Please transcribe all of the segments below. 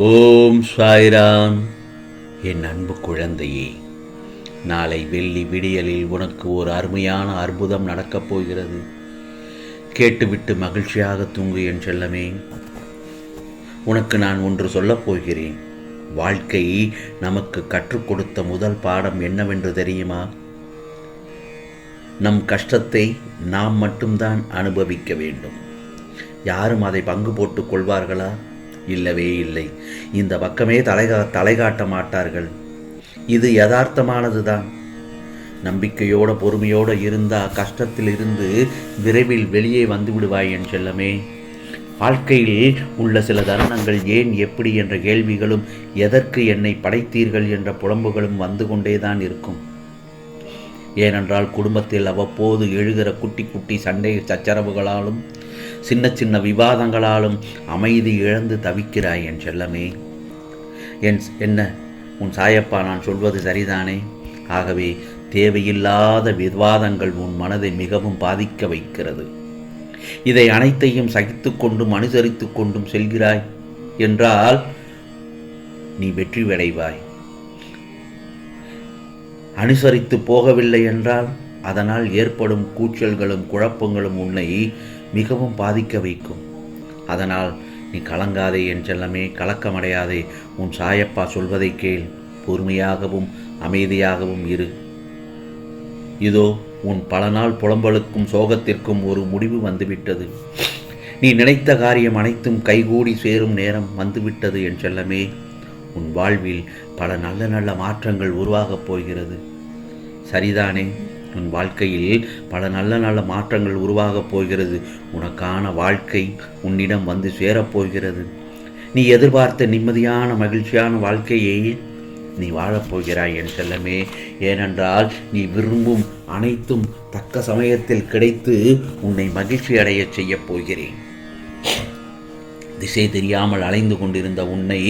ஓம் சாய்ராம். என் அன்பு குழந்தையே, நாளை வெள்ளி விடியலில் உனக்கு ஒரு அருமையான அற்புதம் நடக்கப் போகிறது. கேட்டுவிட்டு மகிழ்ச்சியாக தூங்கு என் செல்லமே. உனக்கு நான் ஒன்று சொல்லப் போகிறேன். வாழ்க்கை நமக்கு கற்றுக் கொடுத்த முதல் பாடம் என்னவென்று தெரியுமா? நம் கஷ்டத்தை நாம் மட்டும்தான் அனுபவிக்க வேண்டும். யாரும் அதை பங்கு போட்டுக் கொள்வார்களா? இல்லவே இல்லை. இந்த பக்கமே தலை காட்ட மாட்டார்கள். இது யதார்த்தமானது தான். நம்பிக்கையோட பொறுமையோடு இருந்தால் கஷ்டத்தில் இருந்து விரைவில் வெளியே வந்து விடுவாய் என் செல்லமே. வாழ்க்கையில் உள்ள சில தருணங்கள் ஏன் எப்படி என்ற கேள்விகளும், எதற்கு என்னை படைத்தீர்கள் என்ற புலம்புகளும் வந்து கொண்டேதான் இருக்கும். ஏனென்றால் குடும்பத்தில் அவ்வப்போது எழுகிற குட்டி குட்டி சண்டை சச்சரவுகளாலும் சின்ன சின்ன விவாதங்களாலும் அமைதி இழந்து தவிக்கிறாய் என் செல்லமே. என்ன உன் சாயப்பா, நான் சொல்வது சரிதானே? ஆகவே தேவையில்லாத விவாதங்கள் உன் மனதை மிகவும் பாதிக்க வைக்கிறது. இதை அனைத்தையும் சகித்து கொண்டும் அனுசரித்து கொண்டும் செல்கிறாய் என்றால் நீ வெற்றி அடைவாய். அனுசரித்து போகவில்லை என்றால் அதனால் ஏற்படும் கூச்சல்களும் குழப்பங்களும் உன்னை மிகவும் பாதிக்க வைக்கும். அதனால் நீ கலங்காதே என் செல்லமே, கலக்கமடையாதே. உன் சாயப்பா சொல்வதை கேள். பொறுமையாகவும் அமைதியாகவும் இரு. இதோ உன் பல நாள் புலம்பலுக்கும் சோகத்திற்கும் ஒரு முடிவு வந்துவிட்டது. நீ நினைத்த காரியம் அனைத்தும் கைகூடி சேரும் நேரம் வந்துவிட்டது என் செல்லமே. உன் வாழ்வில் பல நல்ல நல்ல மாற்றங்கள் உருவாகப் போகிறது. சரிதானே? உன் வாழ்க்கையில் பல நல்ல நல்ல மாற்றங்கள் உருவாகப் போகிறது. உனக்கான வாழ்க்கை உன்னிடம் வந்து சேரப்போகிறது. நீ எதிர்பார்த்த நிம்மதியான மகிழ்ச்சியான வாழ்க்கையை நீ வாழப்போகிறாய் என் செல்லமே. ஏனென்றால் நீ விரும்பும் அனைத்தும் தக்க சமயத்தில் கிடைத்து உன்னை மகிழ்ச்சி அடைய செய்யப் போகிறேன். திசை தெரியாமல் அலைந்து கொண்டிருந்த உன்னை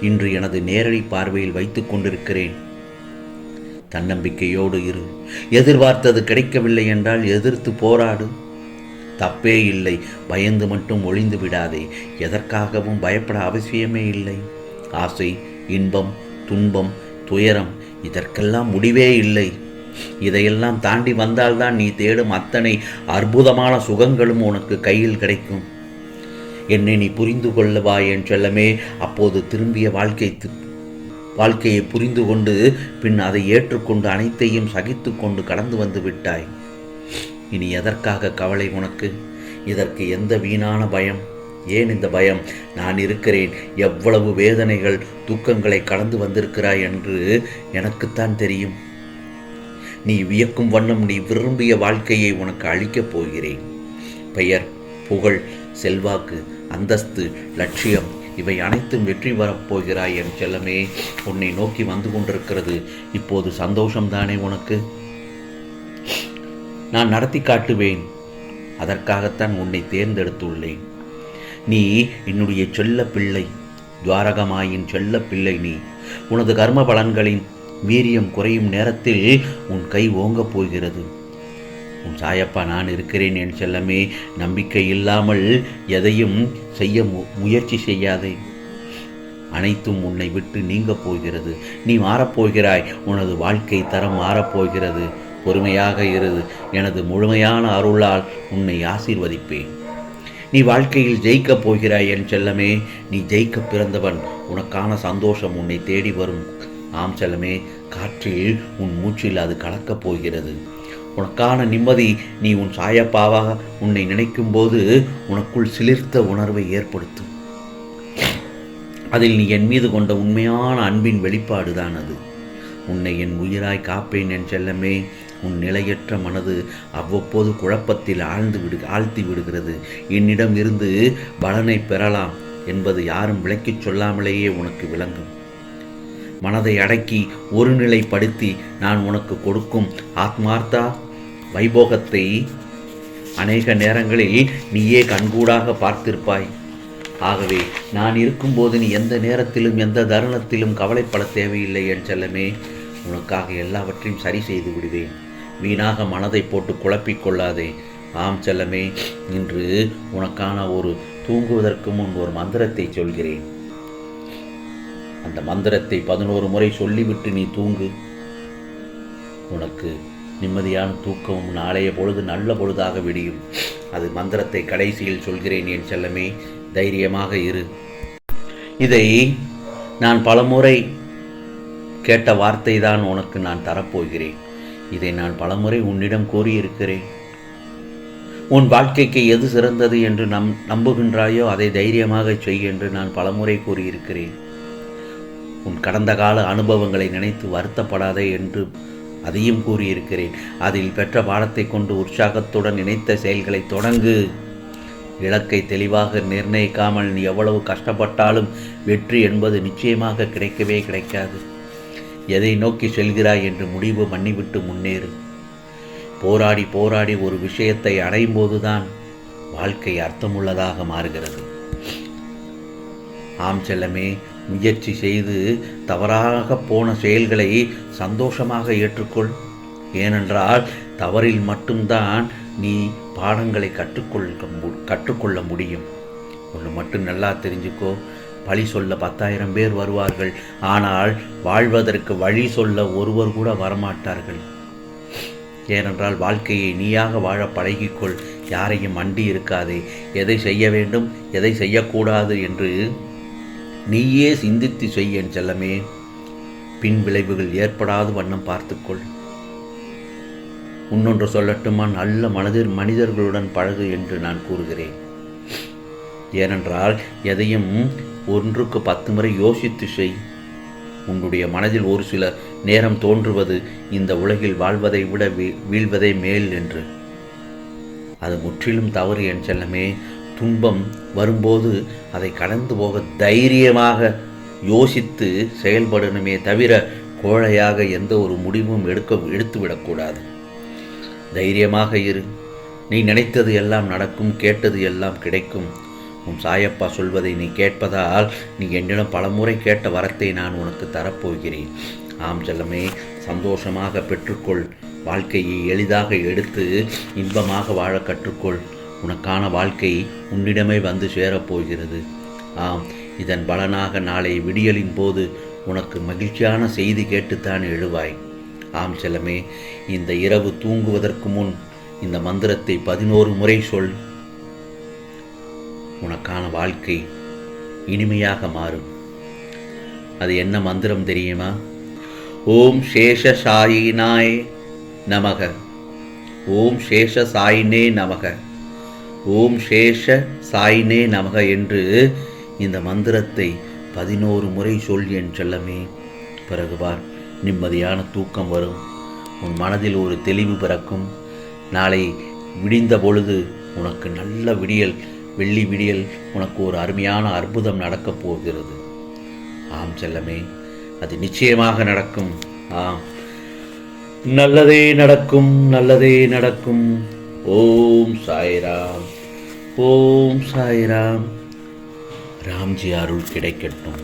இன்று எனது நேரடி பார்வையில் வைத்துக் கொண்டிருக்கிறேன். தன்னம்பிக்கையோடு இரு. எதிர்பார்த்தது கிடைக்கவில்லை என்றால் எதிர்த்து போராடு. தப்பே இல்லை. பயந்து மட்டும் ஒளிந்து விடாதே. எதற்காகவும் பயப்பட அவசியமே இல்லை. ஆசை, இன்பம், துன்பம், துயரம் இதற்கெல்லாம் முடிவே இல்லை. இதையெல்லாம் தாண்டி வந்தால்தான் நீ தேடும் அத்தனை அற்புதமான சுகங்களும் உனக்கு கையில் கிடைக்கும். என்னை நீ புரிந்து கொள்ளவா என் செல்லமே. அப்போது திரும்பிய வாழ்க்கையை புரிந்து கொண்டு பின் அதை ஏற்றுக்கொண்டு அனைத்தையும் சகித்து கொண்டு கடந்து வந்து விட்டாய். இனி எதற்காக கவலை உனக்கு? இதற்கு எந்த வீணான பயம்? ஏன் இந்த பயம்? நான் இருக்கிறேன். எவ்வளவு வேதனைகள் துக்கங்களை கடந்து வந்திருக்கிறாய் என்று எனக்குத்தான் தெரியும். நீ வியக்கும் வண்ணம் நீ விரும்பிய வாழ்க்கையை உனக்கு அளிக்கப் போகிறேன். பெயர், புகழ், செல்வாக்கு, அந்தஸ்து, லட்சியம் இவை அனைத்தும் வெற்றி வரப்போகிறாய் என் செல்லமே. உன்னை நோக்கி வந்து கொண்டிருக்கிறது. இப்போது சந்தோஷம்தானே உனக்கு? நான் நடத்தி காட்டுவேன். அதற்காகத்தான் உன்னை தேர்ந்தெடுத்துள்ளேன். நீ என்னுடைய செல்ல பிள்ளை, துவாரகமாயின் செல்ல பிள்ளை. நீ உனது கர்ம பலன்களின் வீரியம் குறையும் நேரத்தில் உன் கை ஓங்கப் போகிறது. உன் சாயப்பா நான் இருக்கிறேன் என் செல்லமே. நம்பிக்கை இல்லாமல் எதையும் செய்ய முயற்சி செய்யாதே. அனைத்தும் உன்னை விட்டு நீங்கப் போகிறது. நீ மாறப்போகிறாய். உனது வாழ்க்கை தரம் மாறப்போகிறது. பொறுமையாக இரு. எனது முழுமையான அருளால் உன்னை ஆசீர்வதிப்பேன். நீ வாழ்க்கையில் ஜெயிக்கப் போகிறாய் என் செல்லமே. நீ ஜெயிக்க பிறந்தவன். உனக்கான சந்தோஷம் உன்னை தேடி வரும். ஆம் செல்லமே, காற்றில் உன் மூச்சில் அது கலக்கப் போகிறது. உனக்கான நிம்மதி நீ உன் சாயப்பாவாக உன்னை நினைக்கும் போது உனக்குள் சிலிர்த்த உணர்வை ஏற்படுத்தும். அதில் நீ என் மீது கொண்ட உண்மையான அன்பின் வெளிப்பாடுதான் அது. உன்னை என் உயிராய் காப்பேன் என் செல்லமே. உன் நிலையற்ற மனது அவ்வப்போது குழப்பத்தில் ஆழ்த்தி விடுகிறது. என்னிடம் இருந்து பலனை பெறலாம் என்பது யாரும் விளக்கிச் சொல்லாமலேயே உனக்கு விளங்கும். மனதை அடக்கி ஒருநிலைப்படுத்தி நான் உனக்கு கொடுக்கும் ஆத்மார்த்தா வைபோகத்தை அநேக நேரங்களில் நீயே கண்கூடாக பார்த்திருப்பாய். ஆகவே நான் இருக்கும்போது நீ எந்த நேரத்திலும் எந்த தருணத்திலும் கவலைப்பட தேவையில்லை என் செல்லமே. உனக்காக எல்லாவற்றையும் சரி செய்து விடுவேன். வீணாக மனதை போட்டு குழப்பிக்கொள்ளாதே. ஆம் செல்லமே, இன்று உனக்கான ஒரு தூங்குவதற்கு முன் ஒரு மந்திரத்தை சொல்கிறேன். அந்த மந்திரத்தை 11 முறை சொல்லிவிட்டு நீ தூங்கு. உனக்கு நிம்மதியான தூக்கமும் நாளைய பொழுது நல்ல பொழுதாக விடியும். அது மந்திரத்தை கடைசியில் சொல்கிறேன் என் செல்லமே, தைரியமாக இரு. இதை நான் பலமுறை கேட்ட வார்த்தை தான் உனக்கு நான் தரப்போகிறேன். இதை நான் பலமுறை உன்னிடம் கூறியிருக்கிறேன். உன் வாழ்க்கைக்கு எது சிறந்தது என்று நம்புகின்றாயோ அதை தைரியமாக செய் என்று நான் பலமுறை கூறியிருக்கிறேன். உன் கடந்த கால அனுபவங்களை நினைத்து வருத்தப்படாதே என்று அதையும் கூறியிருக்கிறேன். அதில் பெற்ற பாடத்தை கொண்டு உற்சாகத்துடன் நினைத்த செயல்களை தொடங்கு. இலக்கை தெளிவாக நிர்ணயிக்காமல் நீ எவ்வளவு கஷ்டப்பட்டாலும் வெற்றி என்பது நிச்சயமாக கிடைக்கவே கிடைக்காது. எதை நோக்கி செல்கிறாய் என்று முடிவு பண்ணிவிட்டு முன்னேறு. போராடி போராடி ஒரு விஷயத்தை அடையும் போதுதான் வாழ்க்கை அர்த்தமுள்ளதாக மாறுகிறது. ஆம் செல்லமே, முயற்சி செய்து தவறாக போன செயல்களை சந்தோஷமாக ஏற்றுக்கொள். தவறில் மட்டும்தான் நீ பாடங்களை கற்றுக்கொள்ள முடியும். ஒன்று மட்டும் நல்லா தெரிஞ்சுக்கோ, பழி சொல்ல 10,000 பேர் வருவார்கள், ஆனால் வாழ்வதற்கு வழி சொல்ல ஒருவர் கூட வரமாட்டார்கள். ஏனென்றால் வாழ்க்கையை நீயாக வாழ பழகிக்கொள். யாரையும் அண்டி இருக்காதே. எதை செய்ய வேண்டும், எதை செய்யக்கூடாது என்று நீயே சிந்தித்து செய்ய செல்லமே. பின் விளைவுகள் ஏற்படாத வண்ணம் பார்த்துக்கொள். இன்னொன்று சொல்லட்டுமா, நல்ல மனிதர்களுடன் பழகு என்று நான் கூறுகிறேன். ஏனென்றால் எதையும் 1க்கு 10 முறை யோசித்து செய். உன்னுடைய மனதில் ஒரு சில நேரம் தோன்றுவது இந்த உலகில் வாழ்வதை விட வீழ்வதே மேல் என்று. அது முற்றிலும் தவறு என் செல்லமே. துன்பம் வரும்போது அதை கடந்து போக தைரியமாக யோசித்து செயல்படணுமே தவிர கோழையாக எந்த ஒரு முடிவும் எடுத்துவிடக்கூடாது. தைரியமாக இரு. நீ நினைத்தது எல்லாம் நடக்கும், கேட்டது எல்லாம் கிடைக்கும். உன் சாயப்பா சொல்வதை நீ கேட்பதால் நீ என்னிடம் பலமுறை கேட்ட வரத்தை நான் உனக்கு தரப்போகிறேன். ஆம் செல்லமே, சந்தோஷமாக பெற்றுக்கொள். வாழ்க்கையை எளிதாக எடுத்து இன்பமாக வாழ கற்றுக்கொள். உனக்கான வாழ்க்கை உன்னிடமே வந்து சேரப்போகிறது. ஆம், இதன் பலனாக நாளை விடியலின் போது உனக்கு மகிழ்ச்சியான செய்தி கேட்டுத்தான் எழுவாய். ஆம் செல்லமே, இந்த இரவு தூங்குவதற்கு முன் இந்த மந்திரத்தை 11 முறை சொல். உனக்கான வாழ்க்கை இனிமையாக மாறும். அது என்ன மந்திரம் தெரியுமா? ஓம் சேஷ சாயினாய் நமக, ஓம் சேஷ சாயினே நமக, ஓம் சேஷ சாயினே நமக என்று இந்த மந்திரத்தை 11 முறை சொல் என் செல்லமே. பிறகு பார், நிம்மதியான தூக்கம் வரும். உன் மனதில் ஒரு தெளிவு பிறக்கும். நாளை விடிந்த பொழுது உனக்கு நல்ல விடியல், வெள்ளி விடியல், உனக்கு ஒரு அருமையான அற்புதம் நடக்கப் போகிறது. ஆம் செல்லமே, அது நிச்சயமாக நடக்கும். ஆம், நல்லதே நடக்கும், நல்லதே நடக்கும். ஓம் சாய்ராம், ஓம் சாய்ராம். ராம்ஜி அருள் கிடைக்கட்டும்.